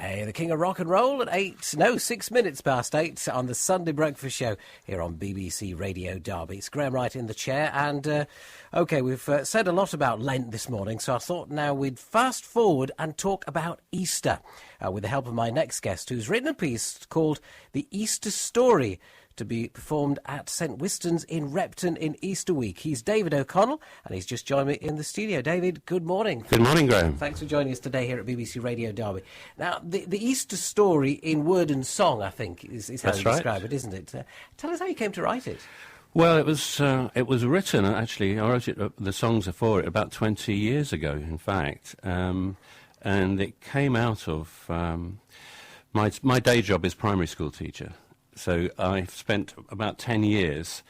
Hey, the king of rock and roll at 6 minutes past 8 on the Sunday Breakfast Show here on BBC Radio Derby. It's Graham Wright in the chair, and we've said a lot about Lent this morning, so I thought now we'd fast forward and talk about Easter with the help of my next guest, who's written a piece called The Easter Story, to be performed at St Wiston's in Repton in Easter week. He's David O'Connell, and he's just joined me in the studio. David, good morning. Good morning, Graham. Thanks for joining us today here at BBC Radio Derby. Now, the Easter story in word and song, I think, is how That's you right. describe it, isn't it? Tell us how you came to write it. Well, it was written, actually, I wrote it, the songs are for it, about 20 years ago, in fact. And it came out of... my day job is primary school teacher. So I've spent about 10 years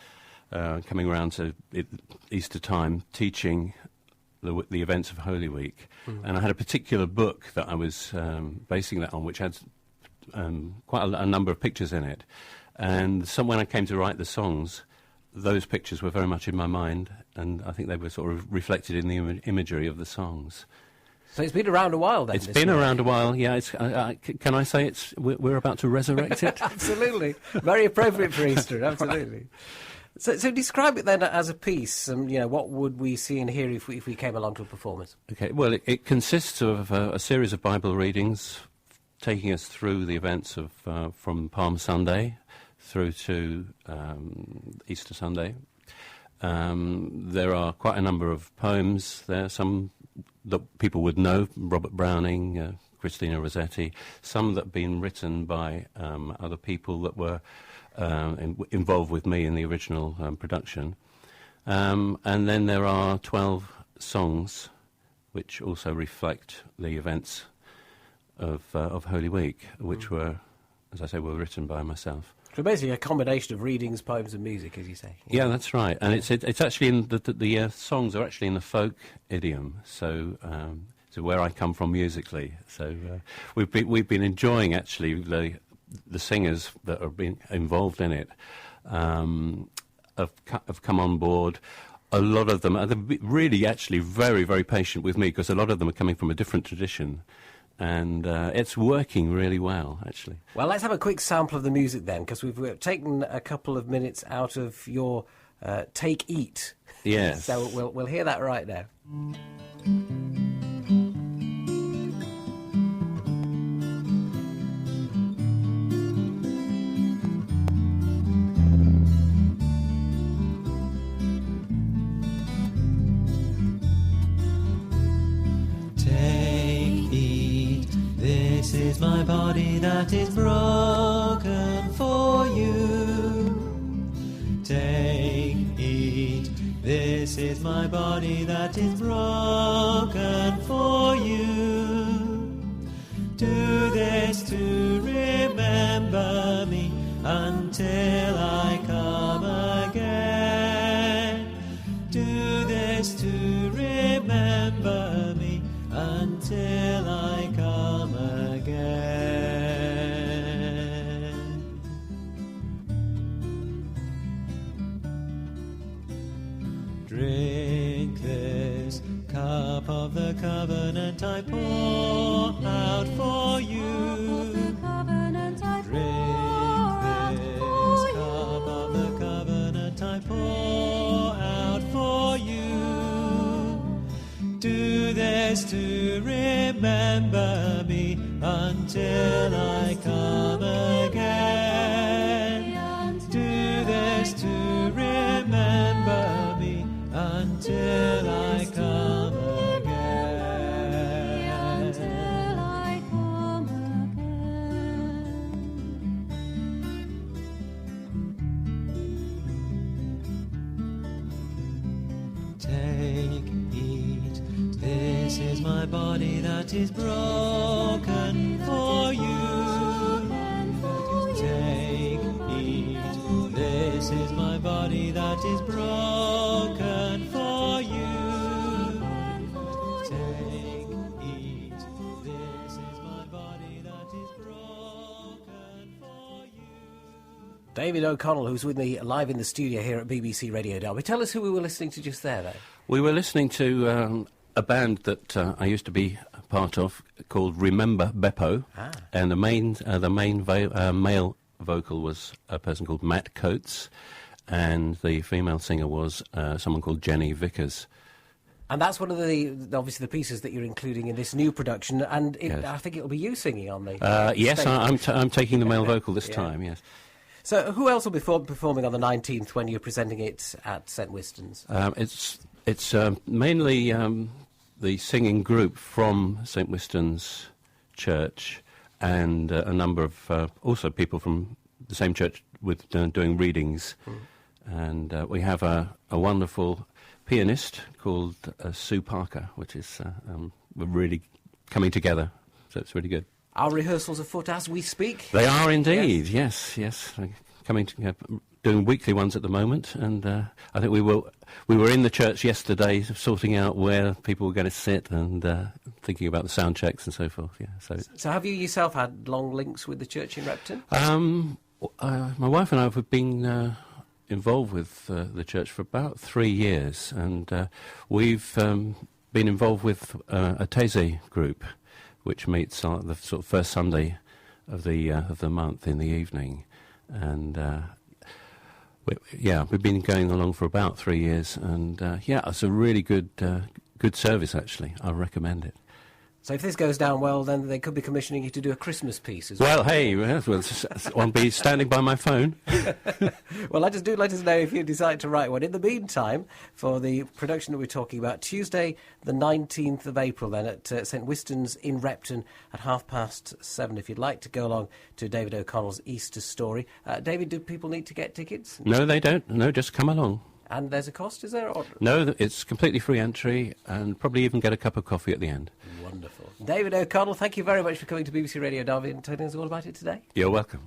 coming around to Easter time teaching the events of Holy Week. Mm-hmm. And I had a particular book that I was basing that on, which had quite a number of pictures in it. And when I came to write the songs, those pictures were very much in my mind, and I think they were sort of reflected in the imagery of the songs. So it's been around a while then? It's been around a while, yeah. Can I say we're about to resurrect it? Absolutely. Very appropriate for Easter, absolutely. Right. So describe it then as a piece, and what would we see and hear if we came along to a performance? Okay, well, it consists of a series of Bible readings taking us through the events of from Palm Sunday through to Easter Sunday. There are quite a number of poems there, some that people would know, Robert Browning, Christina Rossetti, some that have been written by other people that were involved with me in the original production. And then there are 12 songs which also reflect the events of Holy Week, which were, as I say, were written by myself. So basically a combination of readings, poems and music, as you say. Yeah, that's right. And it's actually in the songs are actually in the folk idiom, so where I come from musically. So we've been enjoying actually the singers that are being involved in it have come on board. A lot of them are really actually very, very patient with me, because a lot of them are coming from a different tradition. And it's working really well, actually. Well, let's have a quick sample of the music then, because we've taken a couple of minutes out of your Take Eat. Yes. So we'll hear that right now. This is my body that is broken for you. Take, eat. This is my body that is broken for you. Do this to remember me until I come again. Do this to remember me until I come again. Drink this cup of the covenant I pour out for you. Drink this cup of the covenant I pour out for you. Do this to remember me until I come again. Do this to remember me until I come again. Until I come again. Take, eat. This is my body that is broken for you. Take, eat. This is my body that is broken for you. Take, eat. This is my body that is broken for you. David O'Connell, who's with me live in the studio here at BBC Radio Derby. Tell us who we were listening to just there, though. We were listening to a band that I used to be part of, called Remember Beppo, and the main male vocal was a person called Matt Coates, and the female singer was someone called Jenny Vickers. And that's one of obviously the pieces that you're including in this new production, and Yes. I think it'll be you singing on the Yes, stage. I'm taking the male vocal this Yeah. time, yes. So who else will be performing on the 19th when you're presenting it at St Wiston's? It's mainly the singing group from St Wiston's Church, and a number of also people from the same church with doing readings. And we have a wonderful pianist called Sue Parker, which is we're really coming together, so it's really good. Our rehearsals afoot as we speak. They are indeed, yes. Coming to, doing weekly ones at the moment, and I think we were in the church yesterday sorting out where people were going to sit and thinking about the sound checks and so forth. Yeah. So have you yourself had long links with the church in Repton? My wife and I have been involved with the church for about 3 years, and we've been involved with a Taizé group, which meets on the sort of first Sunday of the month in the evening, and we've been going along for about 3 years, and it's a really good service actually. I recommend it. So if this goes down well, then they could be commissioning you to do a Christmas piece as well. Well, hey, I'll be standing by my phone. Well, let us know if you decide to write one. In the meantime, for the production that we're talking about, Tuesday the 19th of April then at St Wiston's in Repton at 7:30. If you'd like to go along to David O'Connell's Easter story. David, do people need to get tickets? No, they don't. No, just come along. And there's a cost, is there? Or? No, it's completely free entry, and probably even get a cup of coffee at the end. Wonderful. David O'Connell, thank you very much for coming to BBC Radio Derby and telling us all about it today. You're welcome.